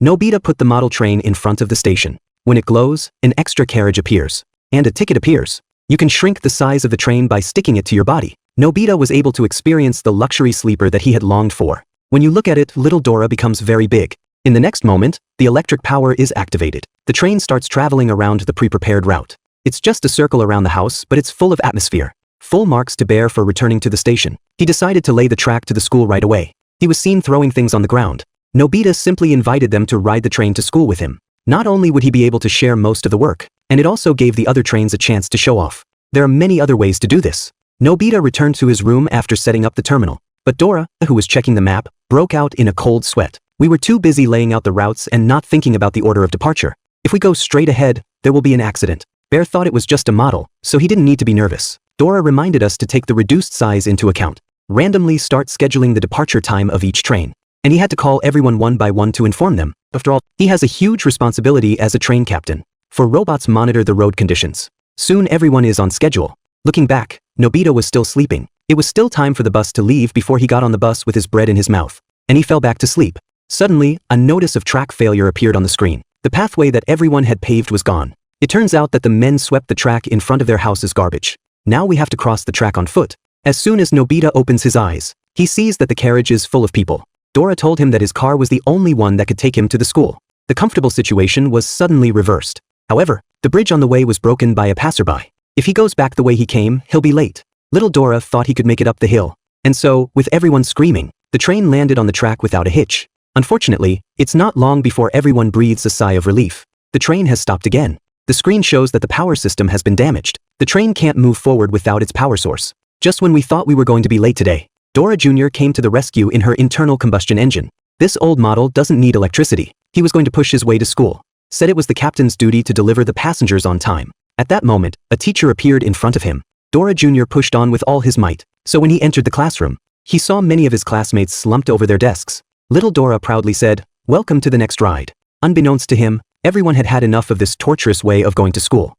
Nobita put the model train in front of the station. When it glows, an extra carriage appears. And a ticket appears. You can shrink the size of the train by sticking it to your body. Nobita was able to experience the luxury sleeper that he had longed for. When you look at it, little Dora becomes very big. In the next moment, the electric power is activated. The train starts traveling around the pre-prepared route. It's just a circle around the house, but it's full of atmosphere. Full marks to bear for returning to the station. He decided to lay the track to the school right away. He was seen throwing things on the ground. Nobita simply invited them to ride the train to school with him. Not only would he be able to share most of the work, and it also gave the other trains a chance to show off. There are many other ways to do this. Nobita returned to his room after setting up the terminal. But Dora, who was checking the map, broke out in a cold sweat. We were too busy laying out the routes and not thinking about the order of departure. If we go straight ahead, there will be an accident. Bear thought it was just a model, so he didn't need to be nervous. Dora reminded us to take the reduced size into account. Randomly start scheduling the departure time of each train. And he had to call everyone one by one to inform them. After all, he has a huge responsibility as a train captain. For robots monitor the road conditions. Soon everyone is on schedule. Looking back, Nobita was still sleeping. It was still time for the bus to leave before he got on the bus with his bread in his mouth. And he fell back to sleep. Suddenly, a notice of track failure appeared on the screen. The pathway that everyone had paved was gone. It turns out that the men swept the track in front of their house as garbage. Now we have to cross the track on foot. As soon as Nobita opens his eyes, he sees that the carriage is full of people. Dora told him that his car was the only one that could take him to the school. The comfortable situation was suddenly reversed. However, the bridge on the way was broken by a passerby. If he goes back the way he came, he'll be late. Little Dora thought he could make it up the hill. And so, with everyone screaming, the train landed on the track without a hitch. Unfortunately, it's not long before everyone breathes a sigh of relief. The train has stopped again. The screen shows that the power system has been damaged. The train can't move forward without its power source. Just when we thought we were going to be late today, Dora Jr. came to the rescue in her internal combustion engine. This old model doesn't need electricity. He was going to push his way to school. Said it was the captain's duty to deliver the passengers on time. At that moment, a teacher appeared in front of him. Dora Jr. pushed on with all his might. So when he entered the classroom, he saw many of his classmates slumped over their desks. Little Dora proudly said, "Welcome to the next ride." Unbeknownst to him, everyone had had enough of this torturous way of going to school.